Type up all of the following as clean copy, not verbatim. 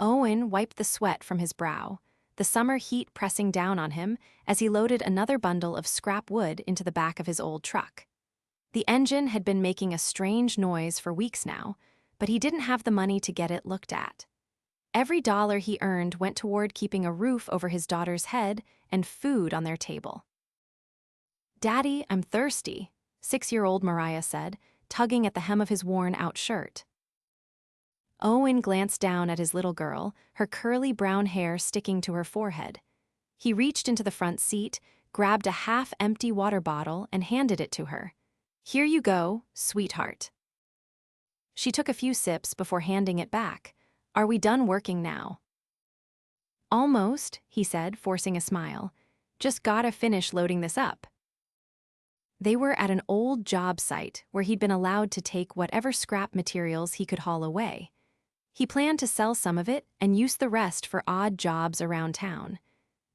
Owen wiped the sweat from his brow, the summer heat pressing down on him as he loaded another bundle of scrap wood into the back of his old truck. The engine had been making a strange noise for weeks now, but he didn't have the money to get it looked at. Every dollar he earned went toward keeping a roof over his daughter's head and food on their table. "Daddy, I'm thirsty," 6-year-old Mariah said, tugging at the hem of his worn-out shirt. Owen glanced down at his little girl, her curly brown hair sticking to her forehead. He reached into the front seat, grabbed a half-empty water bottle, and handed it to her. "Here you go, sweetheart." She took a few sips before handing it back. "Are we done working now?" "Almost," he said, forcing a smile. "Just gotta finish loading this up." They were at an old job site where he'd been allowed to take whatever scrap materials he could haul away. He planned to sell some of it and use the rest for odd jobs around town.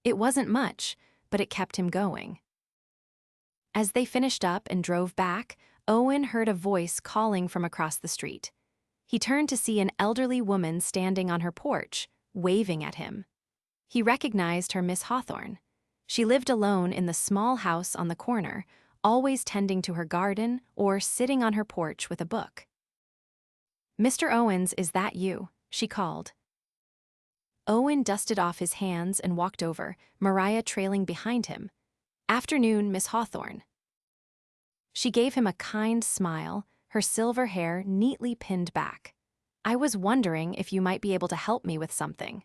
It wasn't much, but it kept him going. As they finished up and drove back, Owen heard a voice calling from across the street. He turned to see an elderly woman standing on her porch, waving at him. He recognized her Miss Hawthorne. She lived alone in the small house on the corner, always tending to her garden or sitting on her porch with a book. "Mr. Owens, is that you?" she called. Owen dusted off his hands and walked over, Mariah trailing behind him. "Afternoon, Miss Hawthorne." She gave him a kind smile, her silver hair neatly pinned back. "I was wondering if you might be able to help me with something.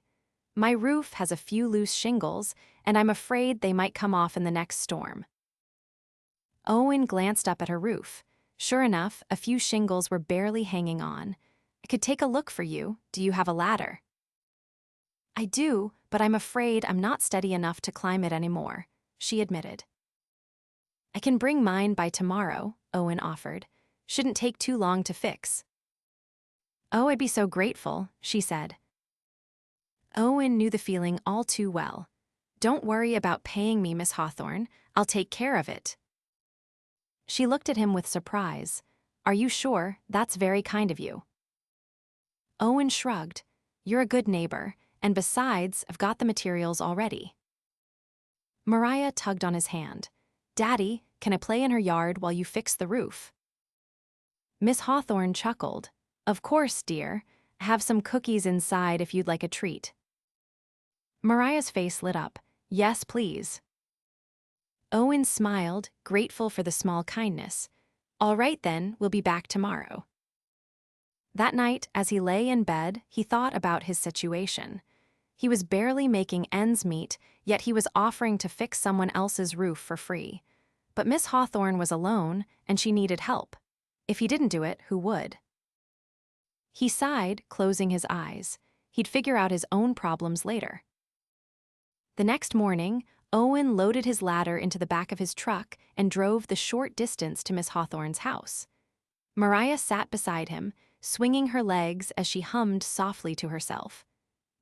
My roof has a few loose shingles, and I'm afraid they might come off in the next storm." Owen glanced up at her roof. Sure enough, a few shingles were barely hanging on. "I could take a look for you. Do you have a ladder?" "I do, but I'm afraid I'm not steady enough to climb it anymore," she admitted. "I can bring mine by tomorrow," Owen offered. "Shouldn't take too long to fix." "Oh, I'd be so grateful," she said. Owen knew the feeling all too well. "Don't worry about paying me, Miss Hawthorne. I'll take care of it." She looked at him with surprise. "Are you sure? That's very kind of you." Owen shrugged. "You're a good neighbor, and besides, I've got the materials already." Mariah tugged on his hand. "Daddy, can I play in her yard while you fix the roof?" Miss Hawthorne chuckled. "Of course, dear. I have some cookies inside if you'd like a treat." Mariah's face lit up. "Yes, please." Owen smiled, grateful for the small kindness. "All right then, we'll be back tomorrow." That night, as he lay in bed, he thought about his situation. He was barely making ends meet, yet he was offering to fix someone else's roof for free. But Miss Hawthorne was alone, and she needed help. If he didn't do it, who would? He sighed, closing his eyes. He'd figure out his own problems later. The next morning, Owen loaded his ladder into the back of his truck and drove the short distance to Miss Hawthorne's house. Mariah sat beside him, swinging her legs as she hummed softly to herself.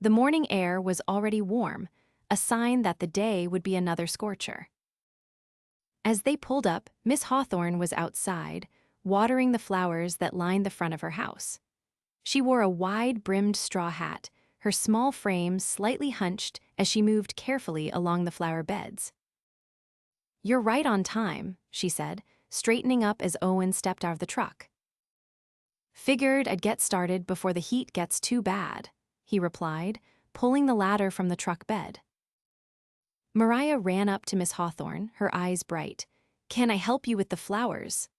The morning air was already warm, a sign that the day would be another scorcher. As they pulled up, Miss Hawthorne was outside, watering the flowers that lined the front of her house. She wore a wide-brimmed straw hat, her small frame slightly hunched as she moved carefully along the flower beds. "You're right on time," she said, straightening up as Owen stepped out of the truck. "Figured I'd get started before the heat gets too bad," he replied, pulling the ladder from the truck bed. Mariah ran up to Miss Hawthorne, her eyes bright. "Can I help you with the flowers?"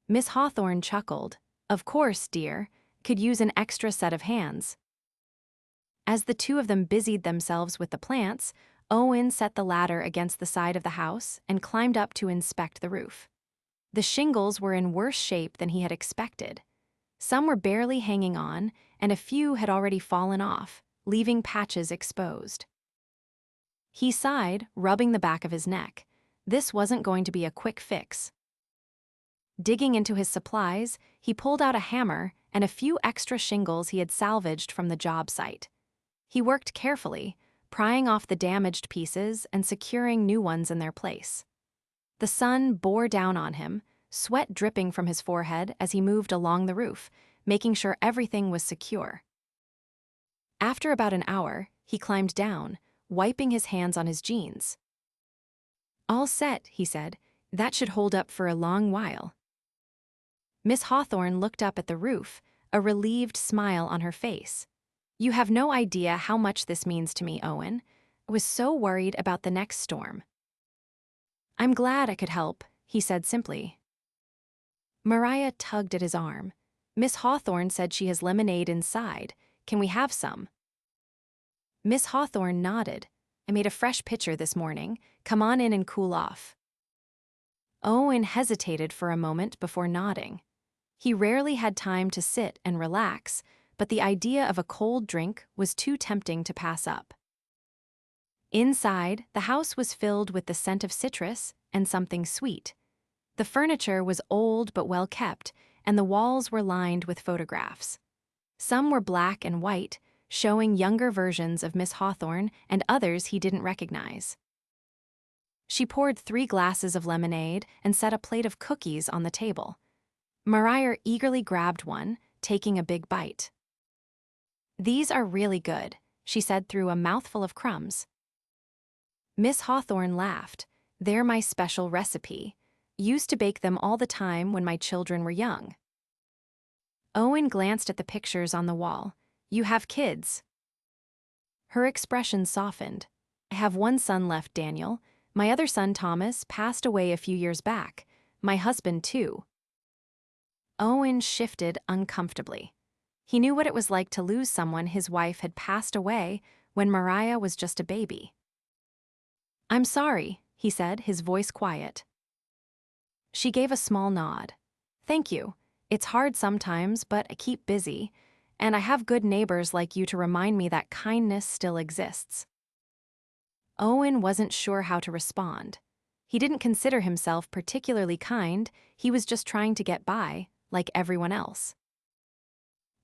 Miss Hawthorne chuckled. "Of course, dear. Could use an extra set of hands." As the two of them busied themselves with the plants, Owen set the ladder against the side of the house and climbed up to inspect the roof. The shingles were in worse shape than he had expected. Some were barely hanging on, and a few had already fallen off, leaving patches exposed. He sighed, rubbing the back of his neck. This wasn't going to be a quick fix. Digging into his supplies, he pulled out a hammer and a few extra shingles he had salvaged from the job site. He worked carefully, prying off the damaged pieces and securing new ones in their place. The sun bore down on him, sweat dripping from his forehead as he moved along the roof, making sure everything was secure. After about an hour, he climbed down, wiping his hands on his jeans. "All set," he said. "That should hold up for a long while." Miss Hawthorne looked up at the roof, a relieved smile on her face. "You have no idea how much this means to me, Owen. I was so worried about the next storm." "I'm glad I could help," he said simply. Mariah tugged at his arm. "Miss Hawthorne said she has lemonade inside. Can we have some?" Miss Hawthorne nodded. "I made a fresh pitcher this morning. Come on in and cool off." Owen hesitated for a moment before nodding. He rarely had time to sit and relax, but the idea of a cold drink was too tempting to pass up. Inside, the house was filled with the scent of citrus and something sweet. The furniture was old but well kept, and the walls were lined with photographs. Some were black and white, showing younger versions of Miss Hawthorne and others he didn't recognize. She poured 3 glasses of lemonade and set a plate of cookies on the table. Mariah eagerly grabbed one, taking a big bite. "These are really good," she said through a mouthful of crumbs. Miss Hawthorne laughed. "They're my special recipe. Used to bake them all the time when my children were young." Owen glanced at the pictures on the wall. "You have kids?" Her expression softened. "I have one son left, Daniel. My other son, Thomas, passed away a few years back. My husband, too." Owen shifted uncomfortably. He knew what it was like to lose someone his wife had passed away when Mariah was just a baby. "I'm sorry," he said, his voice quiet. She gave a small nod. "Thank you. It's hard sometimes, but I keep busy, and I have good neighbors like you to remind me that kindness still exists." Owen wasn't sure how to respond. He didn't consider himself particularly kind, he was just trying to get by, like everyone else.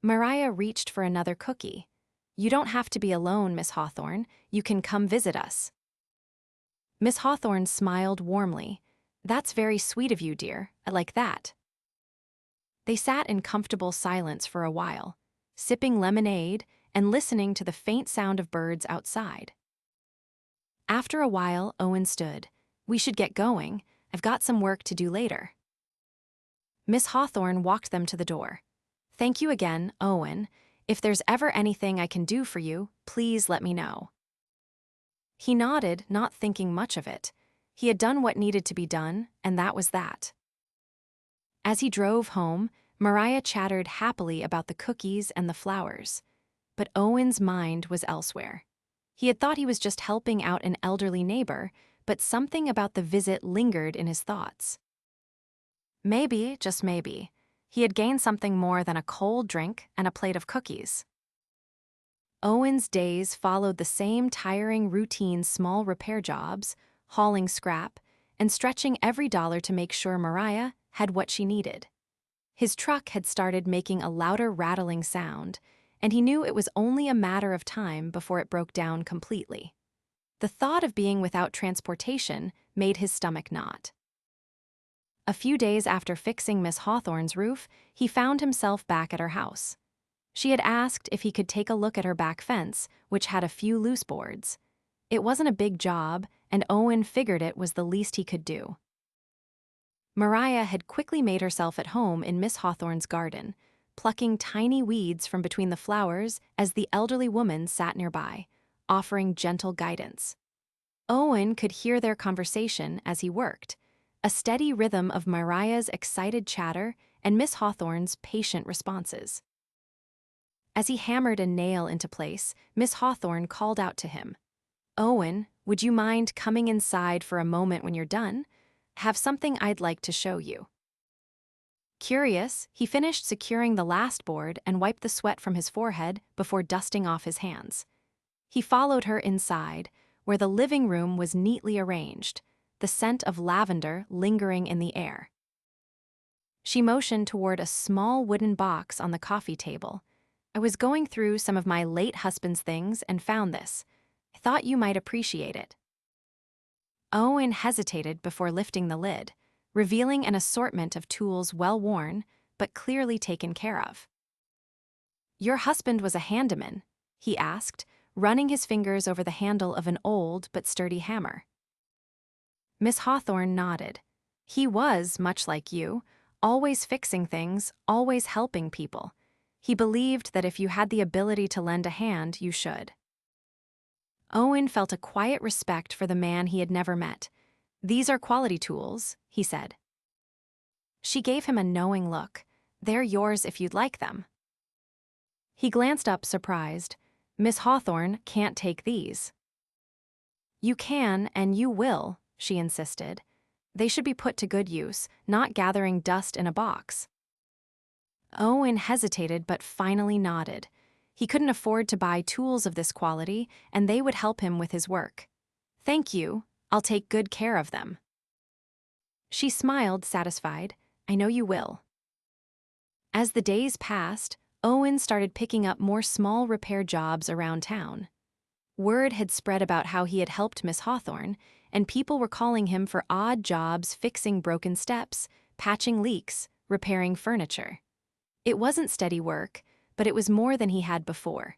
Mariah reached for another cookie. "You don't have to be alone, Miss Hawthorne. You can come visit us." Miss Hawthorne smiled warmly. "That's very sweet of you, dear. I like that." They sat in comfortable silence for a while, sipping lemonade and listening to the faint sound of birds outside. After a while, Owen stood. "We should get going. I've got some work to do later." Miss Hawthorne walked them to the door. "Thank you again, Owen. If there's ever anything I can do for you, please let me know." He nodded, not thinking much of it. He had done what needed to be done, and that was that. As he drove home, Mariah chattered happily about the cookies and the flowers. But Owen's mind was elsewhere. He had thought he was just helping out an elderly neighbor, but something about the visit lingered in his thoughts. Maybe, just maybe, he had gained something more than a cold drink and a plate of cookies. Owen's days followed the same tiring routine: small repair jobs, hauling scrap, and stretching every dollar to make sure Mariah had what she needed. His truck had started making a louder rattling sound, and he knew it was only a matter of time before it broke down completely. The thought of being without transportation made his stomach knot. A few days after fixing Miss Hawthorne's roof, he found himself back at her house. She had asked if he could take a look at her back fence, which had a few loose boards. It wasn't a big job, and Owen figured it was the least he could do. Mariah had quickly made herself at home in Miss Hawthorne's garden, plucking tiny weeds from between the flowers as the elderly woman sat nearby, offering gentle guidance. Owen could hear their conversation as he worked, a steady rhythm of Mariah's excited chatter and Miss Hawthorne's patient responses. As he hammered a nail into place, Miss Hawthorne called out to him, "Owen, would you mind coming inside for a moment when you're done? Have something I'd like to show you." Curious, he finished securing the last board and wiped the sweat from his forehead before dusting off his hands. He followed her inside, where the living room was neatly arranged, the scent of lavender lingering in the air. She motioned toward a small wooden box on the coffee table. "I was going through some of my late husband's things and found this. I thought you might appreciate it." Owen hesitated before lifting the lid, revealing an assortment of tools well worn, but clearly taken care of. "Your husband was a handyman," he asked, running his fingers over the handle of an old but sturdy hammer. Miss Hawthorne nodded. He was, much like you, always fixing things, always helping people. He believed that if you had the ability to lend a hand, you should. Owen felt a quiet respect for the man he had never met. "These are quality tools," he said. She gave him a knowing look. "They're yours if you'd like them." He glanced up, surprised. "Miss Hawthorne can't take these." "You can, and you will," she insisted. "They should be put to good use, not gathering dust in a box." Owen hesitated but finally nodded. He couldn't afford to buy tools of this quality, and they would help him with his work. "Thank you, I'll take good care of them." She smiled, satisfied. "I know you will." As the days passed, Owen started picking up more small repair jobs around town. Word had spread about how he had helped Miss Hawthorne, and people were calling him for odd jobs fixing broken steps, patching leaks, repairing furniture. It wasn't steady work, but it was more than he had before.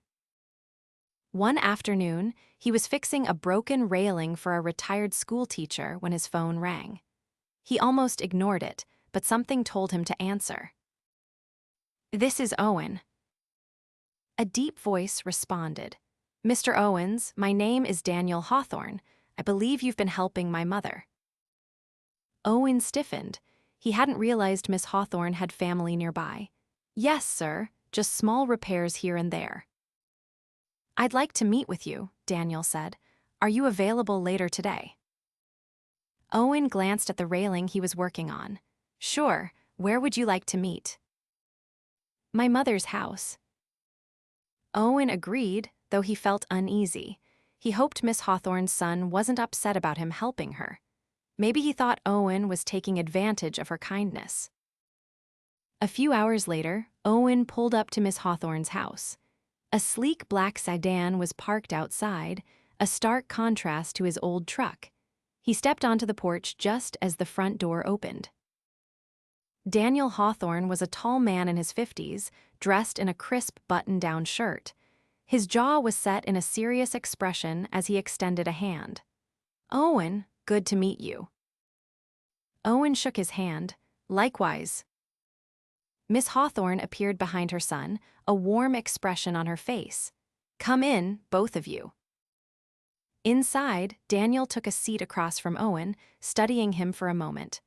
One afternoon, he was fixing a broken railing for a retired school teacher when his phone rang. He almost ignored it, but something told him to answer. "This is Owen." A deep voice responded. "Mr. Owens, my name is Daniel Hawthorne. I believe you've been helping my mother." Owen stiffened. He hadn't realized Miss Hawthorne had family nearby. "Yes, sir, just small repairs here and there." "I'd like to meet with you," Daniel said. "Are you available later today?" Owen glanced at the railing he was working on. "Sure, where would you like to meet?" "My mother's house." Owen agreed, though he felt uneasy. He hoped Miss Hawthorne's son wasn't upset about him helping her. Maybe he thought Owen was taking advantage of her kindness. A few hours later, Owen pulled up to Miss Hawthorne's house. A sleek black sedan was parked outside, a stark contrast to his old truck. He stepped onto the porch just as the front door opened. Daniel Hawthorne was a tall man in his 50s, dressed in a crisp button-down shirt. His jaw was set in a serious expression as he extended a hand. "Owen, good to meet you." Owen shook his hand. "Likewise." Miss Hawthorne appeared behind her son, a warm expression on her face. "Come in, both of you." Inside, Daniel took a seat across from Owen, studying him for a moment.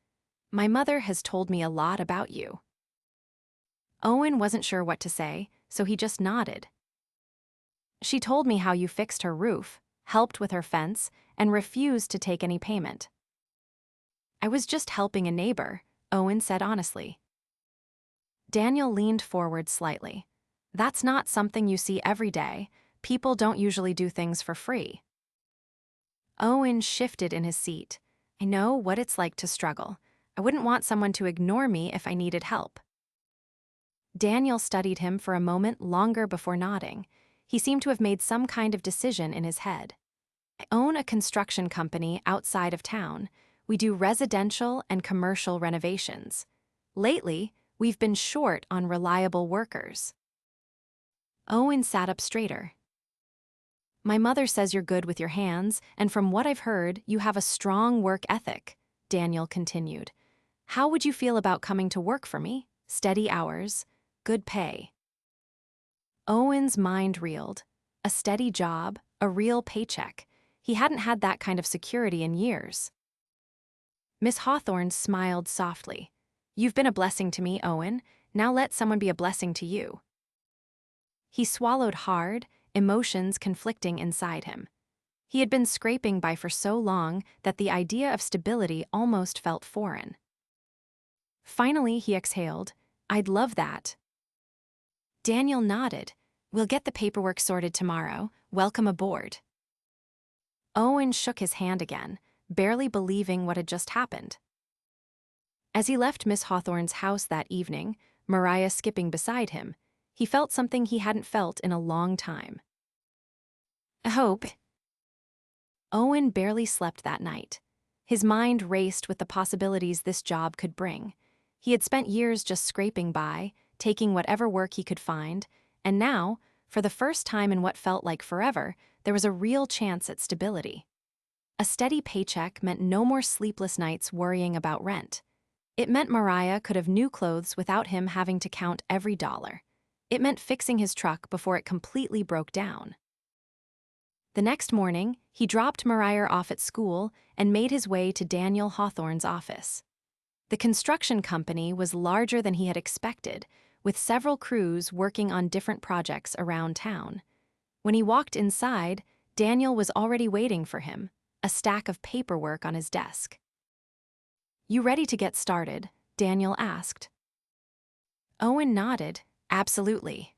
"My mother has told me a lot about you." Owen wasn't sure what to say, so he just nodded. "She told me how you fixed her roof, helped with her fence, and refused to take any payment." "I was just helping a neighbor," Owen said honestly. Daniel leaned forward slightly. "That's not something you see every day. People don't usually do things for free." Owen shifted in his seat. "I know what it's like to struggle. I wouldn't want someone to ignore me if I needed help." Daniel studied him for a moment longer before nodding. He seemed to have made some kind of decision in his head. "I own a construction company outside of town. We do residential and commercial renovations. Lately, we've been short on reliable workers." Owen sat up straighter. "My mother says you're good with your hands, and from what I've heard, you have a strong work ethic," Daniel continued. "How would you feel about coming to work for me? Steady hours, good pay." Owen's mind reeled. A steady job, a real paycheck. He hadn't had that kind of security in years. Miss Hawthorne smiled softly. "You've been a blessing to me, Owen. Now let someone be a blessing to you." He swallowed hard, emotions conflicting inside him. He had been scraping by for so long that the idea of stability almost felt foreign. Finally, he exhaled, "I'd love that." Daniel nodded. "We'll get the paperwork sorted tomorrow. Welcome aboard." Owen shook his hand again, barely believing what had just happened. As he left Miss Hawthorne's house that evening, Mariah skipping beside him, he felt something he hadn't felt in a long time. Hope. Owen barely slept that night. His mind raced with the possibilities this job could bring. He had spent years just scraping by, taking whatever work he could find, and now, For the first time in what felt like forever, there was a real chance at stability. A steady paycheck meant no more sleepless nights worrying about rent. It meant Mariah could have new clothes without him having to count every dollar. It meant fixing his truck before it completely broke down. The next morning, he dropped Mariah off at school and made his way to Daniel Hawthorne's office. The construction company was larger than he had expected, with several crews working on different projects around town. When he walked inside, Daniel was already waiting for him, a stack of paperwork on his desk. "You ready to get started?" Daniel asked. Owen nodded, "Absolutely."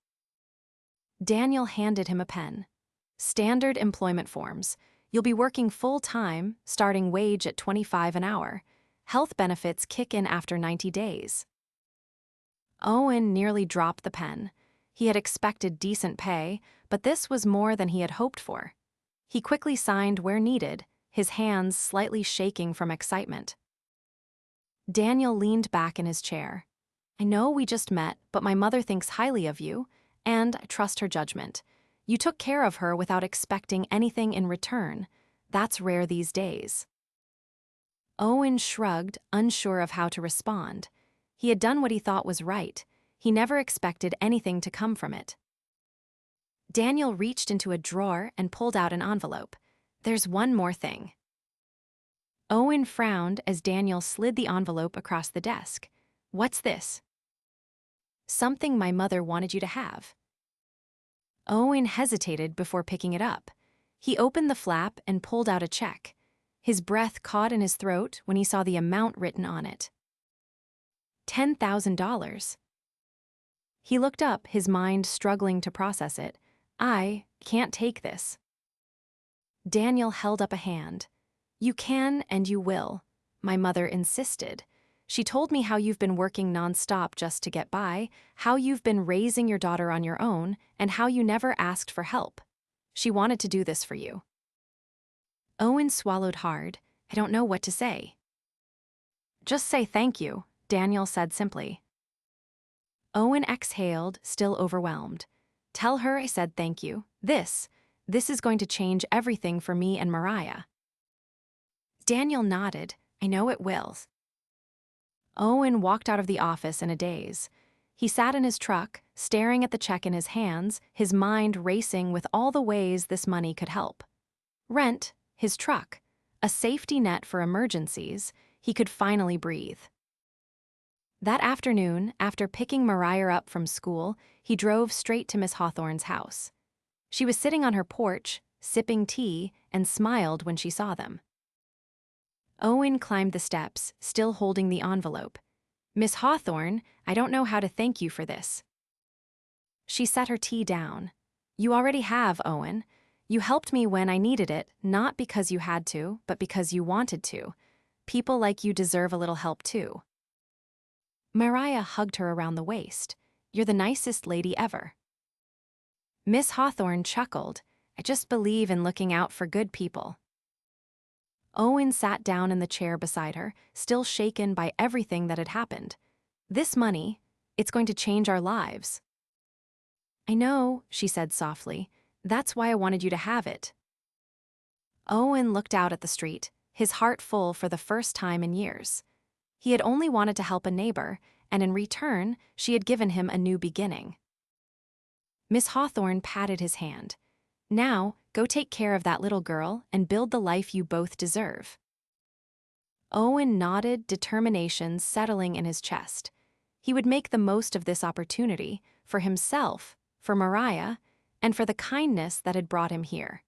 Daniel handed him a pen. "Standard employment forms. You'll be working full-time, starting wage at $25 an hour. Health benefits kick in after 90 days. Owen nearly dropped the pen. He had expected decent pay, but this was more than he had hoped for. He quickly signed where needed, his hands slightly shaking from excitement. Daniel leaned back in his chair. "I know we just met, but my mother thinks highly of you, and I trust her judgment. You took care of her without expecting anything in return. That's rare these days." Owen shrugged, unsure of how to respond. He had done what he thought was right. He never expected anything to come from it. Daniel reached into a drawer and pulled out an envelope. "There's one more thing." Owen frowned as Daniel slid the envelope across the desk. "What's this?" "Something my mother wanted you to have." Owen hesitated before picking it up. He opened the flap and pulled out a check. His breath caught in his throat when he saw the amount written on it. $10,000. He looked up, his mind struggling to process it. "I can't take this." Daniel held up a hand. "You can and you will. My mother insisted. She told me how you've been working nonstop just to get by, how you've been raising your daughter on your own, and how you never asked for help. She wanted to do this for you." Owen swallowed hard. "I don't know what to say." "Just say thank you," Daniel said simply. Owen exhaled, still overwhelmed. "Tell her I said thank you. This is going to change everything for me and Mariah." Daniel nodded. "I know it will." Owen walked out of the office in a daze. He sat in his truck, staring at the check in his hands, his mind racing with all the ways this money could help. Rent, his truck, a safety net for emergencies. He could finally breathe. That afternoon, after picking Mariah up from school, he drove straight to Miss Hawthorne's house. She was sitting on her porch, sipping tea, and smiled when she saw them. Owen climbed the steps, still holding the envelope. "Miss Hawthorne, I don't know how to thank you for this." She set her tea down. "You already have, Owen. You helped me when I needed it, not because you had to, but because you wanted to. People like you deserve a little help too." Mariah hugged her around the waist. "You're the nicest lady ever." Miss Hawthorne chuckled. "I just believe in looking out for good people." Owen sat down in the chair beside her, still shaken by everything that had happened. "This money, it's going to change our lives." "I know," she said softly. "That's why I wanted you to have it." Owen looked out at the street, his heart full for the first time in years. He had only wanted to help a neighbor, and in return, she had given him a new beginning. Miss Hawthorne patted his hand. "Now, go take care of that little girl and build the life you both deserve." Owen nodded, determination settling in his chest. He would make the most of this opportunity, for himself, for Mariah, and for the kindness that had brought him here.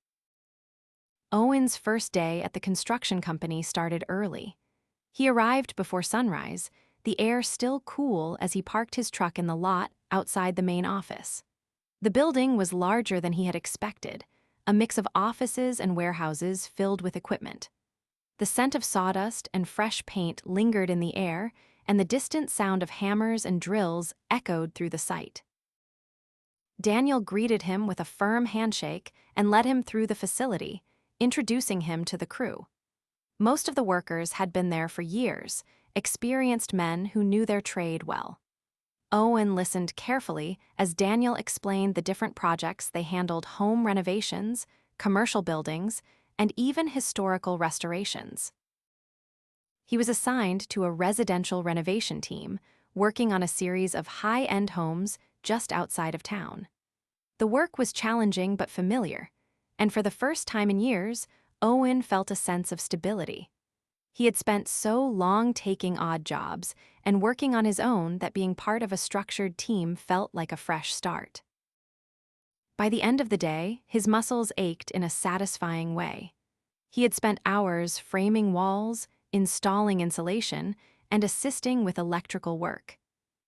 Owen's first day at the construction company started early. He arrived before sunrise, the air still cool as he parked his truck in the lot outside the main office. The building was larger than he had expected, a mix of offices and warehouses filled with equipment. The scent of sawdust and fresh paint lingered in the air, and the distant sound of hammers and drills echoed through the site. Daniel greeted him with a firm handshake and led him through the facility, introducing him to the crew. Most of the workers had been there for years, experienced men who knew their trade well. Owen listened carefully as Daniel explained the different projects they handled: home renovations, commercial buildings, and even historical restorations. He was assigned to a residential renovation team, working on a series of high-end homes just outside of town. The work was challenging but familiar, and for the first time in years, Owen felt a sense of stability. He had spent so long taking odd jobs and working on his own that being part of a structured team felt like a fresh start. By the end of the day, his muscles ached in a satisfying way. He had spent hours framing walls, installing insulation, and assisting with electrical work.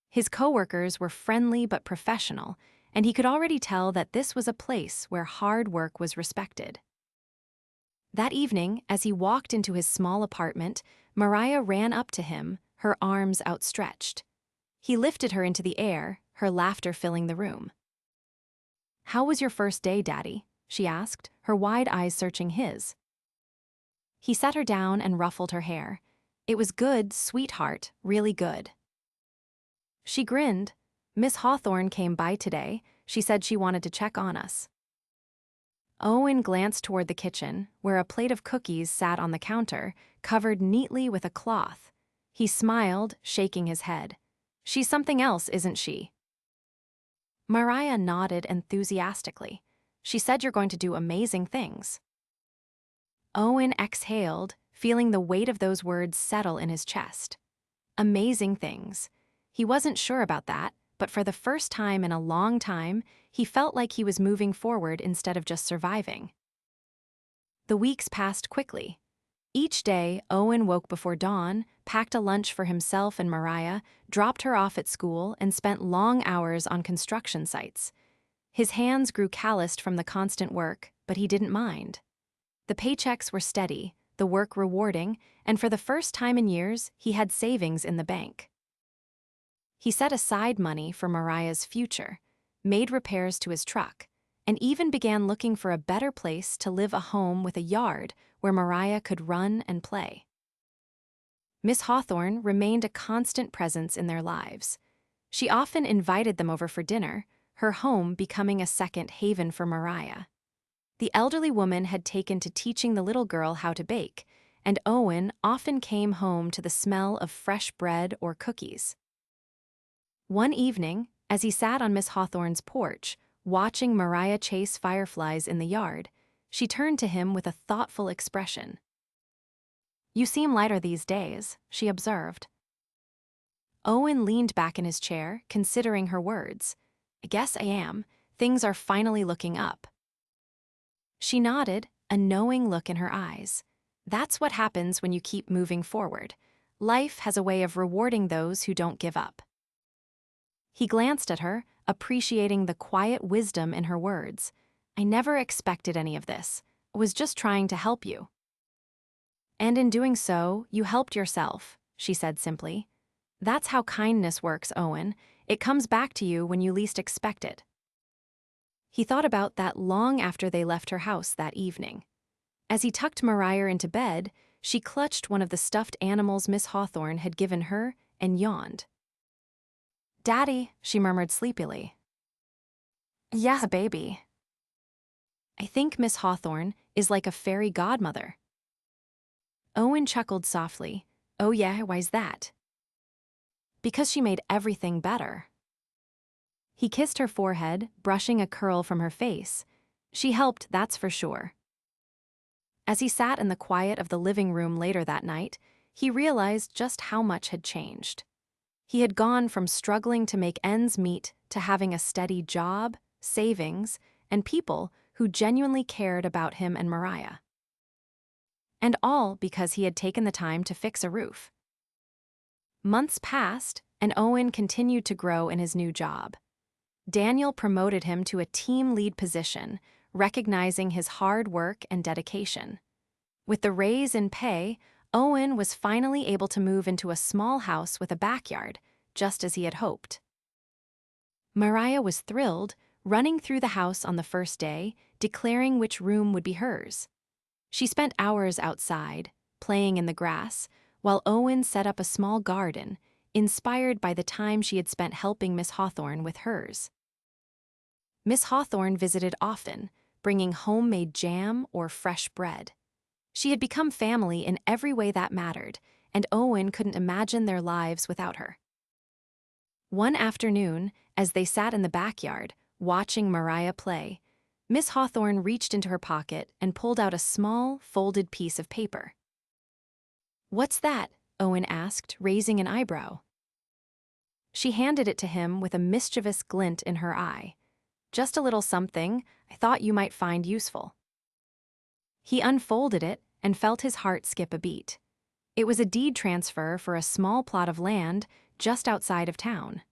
His coworkers were friendly but professional, and he could already tell that this was a place where hard work was respected. That evening, as he walked into his small apartment, Mariah ran up to him, her arms outstretched. He lifted her into the air, her laughter filling the room. "How was your first day, Daddy?" she asked, her wide eyes searching his. He sat her down and ruffled her hair. "It was good, sweetheart, really good." She grinned. "Miss Hawthorne came by today. She said she wanted to check on us." Owen glanced toward the kitchen, where a plate of cookies sat on the counter, covered neatly with a cloth. He smiled, shaking his head. "She's something else, isn't she?" Mariah nodded enthusiastically. "She said you're going to do amazing things." Owen exhaled, feeling the weight of those words settle in his chest. Amazing things. He wasn't sure about that, but for the first time in a long time, he felt like he was moving forward instead of just surviving. The weeks passed quickly. Each day, Owen woke before dawn, packed a lunch for himself and Mariah, dropped her off at school, and spent long hours on construction sites. His hands grew calloused from the constant work, but he didn't mind. The paychecks were steady, the work rewarding, and for the first time in years, he had savings in the bank. He set aside money for Mariah's future, made repairs to his truck, and even began looking for a better place to live, a home with a yard where Mariah could run and play. Miss Hawthorne remained a constant presence in their lives. She often invited them over for dinner, her home becoming a second haven for Mariah. The elderly woman had taken to teaching the little girl how to bake, and Owen often came home to the smell of fresh bread or cookies. One evening, as he sat on Miss Hawthorne's porch, watching Mariah chase fireflies in the yard, she turned to him with a thoughtful expression. "You seem lighter these days," she observed. Owen leaned back in his chair, considering her words. "I guess I am. Things are finally looking up." She nodded, a knowing look in her eyes. That's what happens when you keep moving forward. Life has a way of rewarding those who don't give up. He glanced at her, appreciating the quiet wisdom in her words. "I never expected any of this. I was just trying to help you." "And in doing so, you helped yourself," she said simply. "That's how kindness works, Owen. It comes back to you when you least expect it." He thought about that long after they left her house that evening. As he tucked Mariah into bed, she clutched one of the stuffed animals Miss Hawthorne had given her and yawned. "Daddy," she murmured sleepily. "Yeah, baby." "I think Miss Hawthorne is like a fairy godmother." Owen chuckled softly. "Oh yeah, why's that?" "Because she made everything better." He kissed her forehead, brushing a curl from her face. "She helped, that's for sure." As he sat in the quiet of the living room later that night, he realized just how much had changed. He had gone from struggling to make ends meet to having a steady job, savings, and people who genuinely cared about him and Mariah. And all because he had taken the time to fix a roof. Months passed, and Owen continued to grow in his new job. Daniel promoted him to a team lead position, recognizing his hard work and dedication. With the raise in pay, Owen was finally able to move into a small house with a backyard, just as he had hoped. Mariah was thrilled, running through the house on the first day, declaring which room would be hers. She spent hours outside, playing in the grass, while Owen set up a small garden, inspired by the time she had spent helping Miss Hawthorne with hers. Miss Hawthorne visited often, bringing homemade jam or fresh bread. She had become family in every way that mattered, and Owen couldn't imagine their lives without her. One afternoon, as they sat in the backyard, watching Mariah play, Miss Hawthorne reached into her pocket and pulled out a small, folded piece of paper. "What's that?" Owen asked, raising an eyebrow. She handed it to him with a mischievous glint in her eye. "Just a little something I thought you might find useful." He unfolded it and felt his heart skip a beat. It was a deed transfer for a small plot of land just outside of town.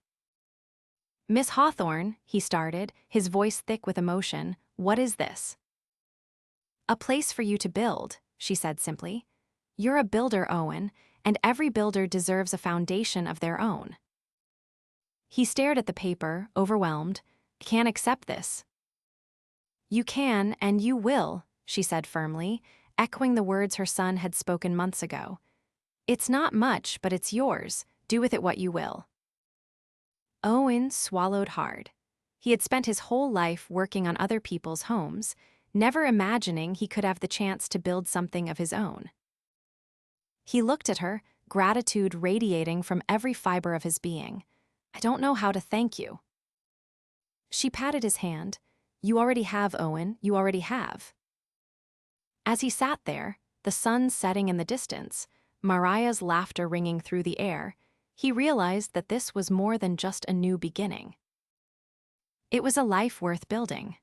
"Miss Hawthorne," he started, his voice thick with emotion, "what is this?" "A place for you to build," she said simply. "You're a builder, Owen, and every builder deserves a foundation of their own." He stared at the paper, overwhelmed. "Can't accept this." "You can, and you will," she said firmly, echoing the words her son had spoken months ago. "It's not much, but it's yours. Do with it what you will." Owen swallowed hard. He had spent his whole life working on other people's homes, never imagining he could have the chance to build something of his own. He looked at her, gratitude radiating from every fiber of his being. "I don't know how to thank you." She patted his hand. "You already have, Owen, you already have." As he sat there, the sun setting in the distance, Mariah's laughter ringing through the air, he realized that this was more than just a new beginning. It was a life worth building.